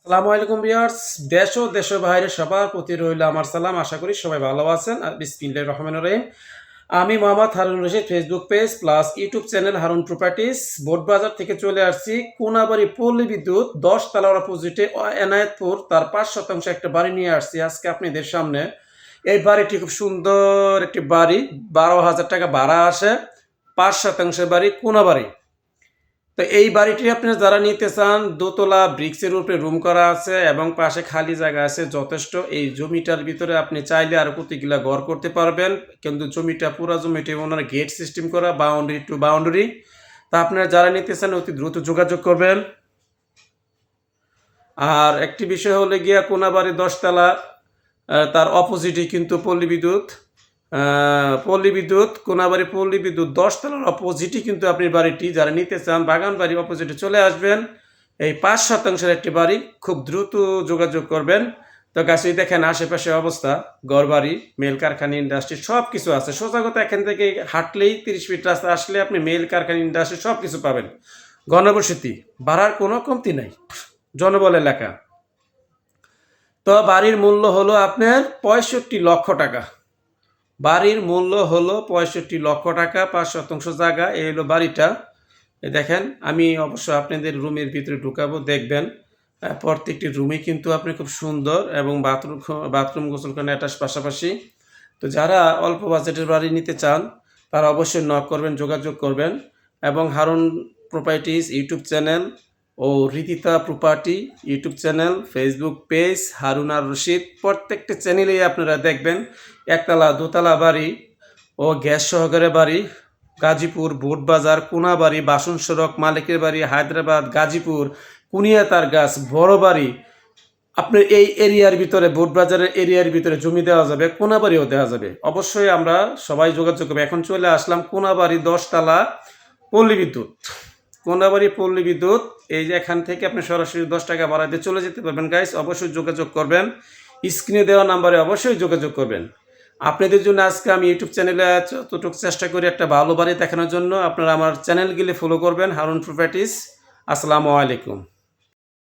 আসসালামু আলাইকুম ভিউয়ার্স। দেশ ও দেশের বাইরে সবার প্রতি রইল আমার সালাম। আশা করি সবাই ভালো আছেন। আর বিসমিল্লাহির রহমানির রহিম। আমি Mohammad Harun Rashid, Facebook page plus YouTube channel Harun properties Botbazar থেকে চলে আসছি। কোনাবাড়ি পল্লী বিদ্যুৎ 10 তলার অপোজিটে এনায়েতপুর তার 5% একটা বাড়ি নিয়ে আসছি আজকে আপনাদের সামনে। এই বাড়িটি খুব সুন্দর একটি বাড়ি, 12,000 টাকা ভাড়া আসে, 5% বাড়ি, কোনাবাড়ি। তো এই বাড়িটি আপনারা যারা নিতে চান, দোতলা ব্রিক্সের উপরে রুম করা আছে এবং পাশে খালি জায়গা আছে যথেষ্ট। এই জমিটার ভিতরে আপনি চাইলে আরো কতগুলা ঘর করতে পারবেন, কিন্তু জমিটা পুরো জমিটি ওনার গেট সিস্টেম করা, বাউন্ডারি টু বাউন্ডারি। তা আপনারা যারা নিতে চান অতি দ্রুত যোগাযোগ করবেন। আর একটি বিষয় হলে গিয়া কোনাবাড়ি 10 তলা, তার অপোজিটে কিন্তু পল্লী বিদ্যুৎ কোনাবাড়ি পল্লী বিদ্যুৎ 10 তলার অপোজিটই কিন্তু আপনি বাড়িটি যারা নিতে চান বাগান বাড়ি অপোজিটে চলে আসবেন। এই 5% একটি বাড়ি, খুব দ্রুত যোগাযোগ করবেন। তো গাছই দেখেন আশেপাশে অবস্থা, ঘরবাড়ি, মেল কারখানা, ইন্ডাস্ট্রি সব কিছু আছে। সোজা কথা এখান থেকে হাঁটলেই 30 ফিট রাস্তা আসলে আপনি মেল কারখানা, ইন্ডাস্ট্রি সব কিছু পাবেন। ঘনবসতি, ভাড়ার কোনো কমতি নাই, জনবল এলাকা। তো বাড়ির মূল্য হলো আপনার 65 লক্ষ টাকা। বাড়ির মূল্য হলো 65 লক্ষ টাকা, 5% জায়গা। এই হলো বাড়িটা। দেখেন, আমি অবশ্য আপনাদের রুমের ভিতরে ঢুকাবো, দেখবেন। প্রত্যেকটি রুমই কিন্তু আপনি খুব সুন্দর এবং বাথরুম গোসলখানা অ্যাটাচ পাশাপাশি। তো যারা অল্প বাজেটের বাড়ি নিতে চান তারা অবশ্যই নক করবেন, যোগাযোগ করবেন। এবং হারুন প্রপার্টিস ইউটিউব চ্যানেল ও Ridita property YouTube channel, Facebook page Harun ar Rashid, প্রত্যেকটা চ্যানেলেই আপনারা দেখবেন একতলা দোতলা বাড়ি ও গ্যাস সহকারে বাড়ি, গাজীপুর বোটবাজার, কোনাবাড়ি, বাসন সড়ক, মালিকের বাড়ি, হায়দ্রাবাদ, গাজীপুর, কুনিয়াতার গাছ, বড় বাড়ি। আপনার এই এরিয়ার ভিতরে, বোটবাজারের এরিয়ার ভিতরে জমি দেওয়া যাবে, কোনাবাড়িও দেওয়া যাবে। অবশ্যই আমরা সবাই যোগাযোগ করবো। এখন চলে আসলাম কোনাবাড়ি 10 তলা পল্লী বিদ্যুৎ। কোনাবাড়ি পল্লী বিদ্যুৎ, এই যে এখান থেকে আপনি সরাসরি 10 টাকা ভাড়া দিয়ে চলে যেতে পারবেন। গাইস অবশ্যই যোগাযোগ করবেন, স্ক্রিনে দেওয়া নাম্বারে অবশ্যই যোগাযোগ করবেন। আপনাদের জন্য আজকে আমি ইউটিউব চ্যানেলে যতটুকু চেষ্টা করি একটা ভালো বাড়ি দেখানোর জন্য। আপনারা আমার চ্যানেলগুলি ফলো করবেন, হারুন প্রপার্টিস। আসসালামু আলাইকুম।